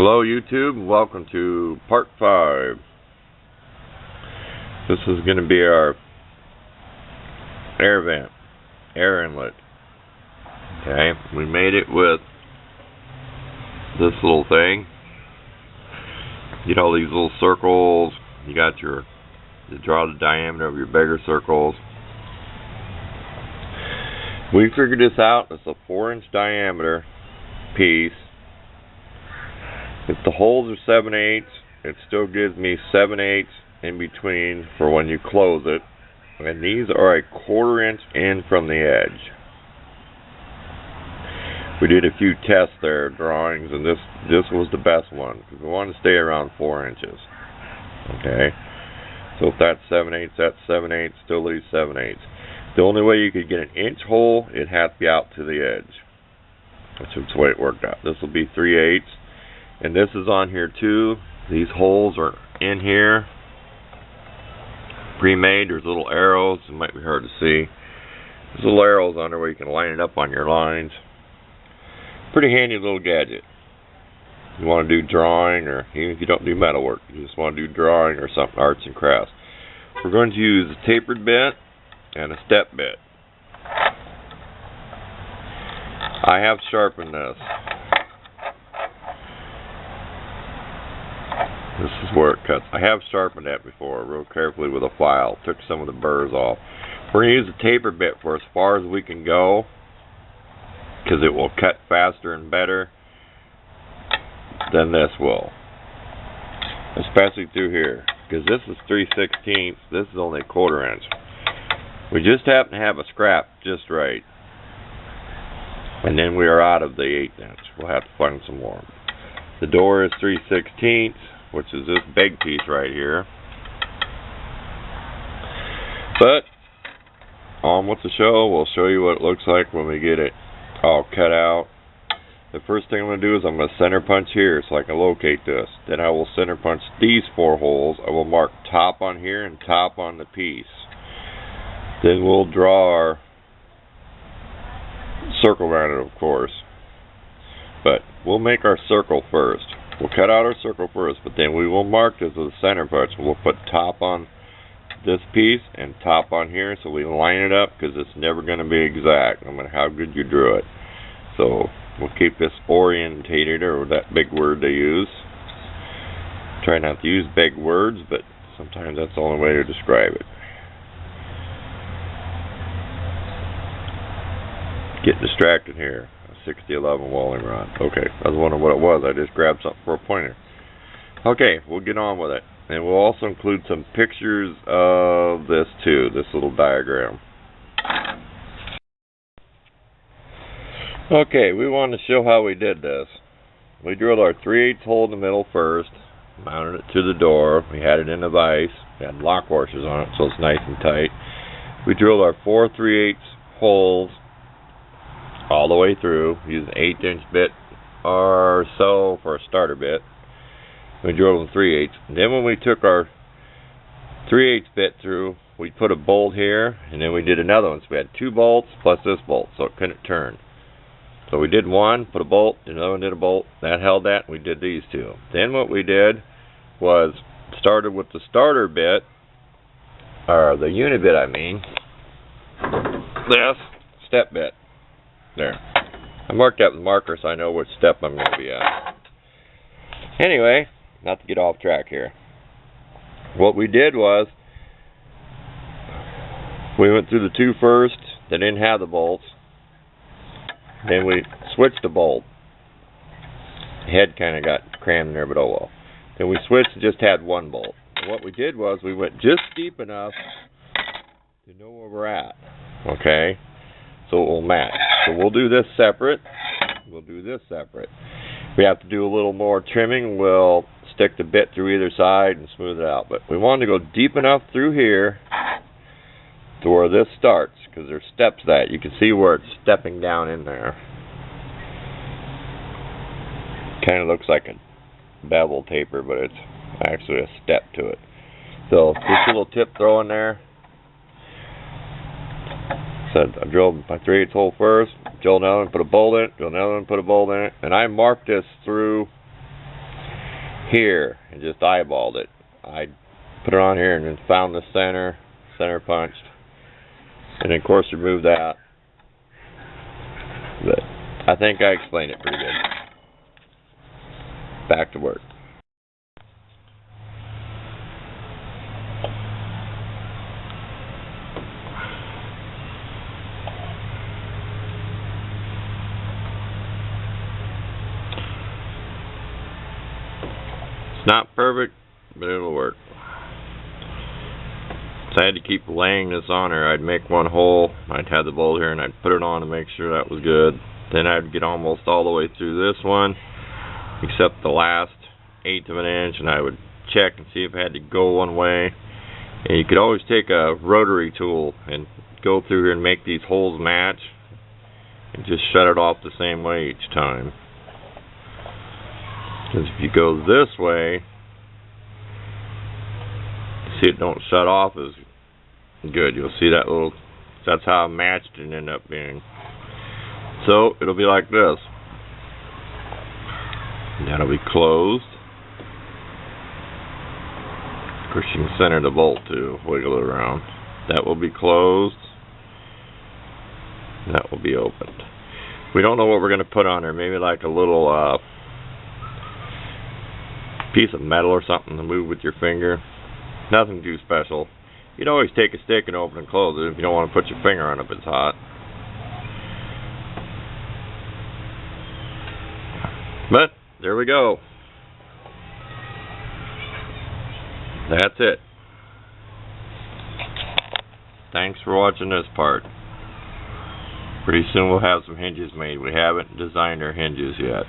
Hello YouTube, welcome to part 5. This is going to be our air vent, air inlet. Okay, we made it with this little thing. You get all these little circles, you draw the diameter of your bigger circles. We figured this out, it's a 4-inch diameter piece. If the holes are 7/8, it still gives me 7/8 in between for when you close it. And these are a 1/4 inch in from the edge. We did a few tests there, drawings, and this was the best one, because we want to stay around 4 inches. Okay, so if that's 7/8, that's 7/8, still leaves 7/8. The only way you could get an inch hole, it has to be out to the edge. That's the way it worked out. This will be 3/8. And this is on here too. These holes are in here, pre-made. There's little arrows. It might be hard to see. There's little arrows on there where you can line it up on your lines. Pretty handy little gadget. You want to do drawing, or even if you don't do metal work, you just want to do drawing or something, arts and crafts. We're going to use a tapered bit and a step bit. I have sharpened this. This is where it cuts. I have sharpened that before, real carefully with a file. Took some of the burrs off. We're going to use a taper bit for as far as we can go, because it will cut faster and better than this will. Especially through here, because this is 3/16. This is only a 1/4 inch. We just happen to have a scrap just right. And then we are out of the 1/8 inch. We'll have to find some more. The door is 3/16, which is this big piece right here. But on with the show, we'll show you what it looks like when we get it all cut out. The first thing I'm going to do is I'm going to center punch here so I can locate this. Then I will center punch these 4 holes. I will mark top on here and top on the piece. Then we'll draw our circle around it, of course. But we'll make our circle first. We'll cut out our circle first, but then we will mark this with a center punch. We'll put top on this piece and top on here, so we line it up, because it's never going to be exact, no matter how good you drew it. So we'll keep this orientated, or that big word they use. Try not to use big words, but sometimes that's the only way to describe it. Getting distracted here. 6011 walling rod. Okay, I was wondering what it was. I just grabbed something for a pointer. Okay, we'll get on with it. And we'll also include some pictures of this too, this little diagram. Okay, we wanted to show how we did this. We drilled our 3/8 hole in the middle first, mounted it to the door. We had it in the vise. We had lock washers on it, so it's nice and tight. We drilled our 4 3/8 holes all the way through, use an 1/8 inch bit or so for a starter bit. We drilled them 3/8. And then when we took our 3/8 bit through, we put a bolt here, and then we did another one. So we had 2 bolts plus this bolt, so it couldn't turn. So we did one, put a bolt, another one did a bolt. That held that, and we did these 2. Then what we did was started with the starter bit, or the unit bit I mean, this step bit. There. I marked that with marker so I know which step I'm going to be at. Anyway, not to get off track here. What we did was, we went through the 2 first. They didn't have the bolts. Then we switched the bolt. The head kind of got crammed in there, but oh well. Then we switched and just had 1 bolt. And what we did was, we went just deep enough to know where we're at. Okay? So it will match. So we'll do this separate. We'll do this separate. If we have to do a little more trimming, we'll stick the bit through either side and smooth it out. But we wanted to go deep enough through here to where this starts, because there's steps that you can see where it's stepping down in there. Kind of looks like a bevel taper, but it's actually a step to it. So just a little tip throw in there. So I drilled my 3/8 hole first, drilled another one, put a bolt in it, drilled another one, put a bolt in it, and I marked this through here and just eyeballed it. I put it on here and then found the center punched, and then of course removed that. But I think I explained it pretty good. Back to work. It's not perfect, but it'll work. So I had to keep laying this on her. I'd make one hole, I'd have the bolt here, and I'd put it on to make sure that was good. Then I'd get almost all the way through this one, except the last 1/8 of an inch, and I would check and see if I had to go one way. And you could always take a rotary tool and go through here and make these holes match, and just shut it off the same way each time. Because if you go this way, see it don't shut off as good. You'll see that little, that's how matched it ended up being. So it'll be like this. That'll be closed. Of course you can center the bolt too, wiggle it around. That will be closed. That will be opened. We don't know what we're going to put on there. Maybe like a little piece of metal or something to move with your finger. Nothing too special. You'd always take a stick and open and close it if you don't want to put your finger on it if it's hot. But there we go. That's it. Thanks for watching this part. Pretty soon we'll have some hinges made. We haven't designed our hinges yet.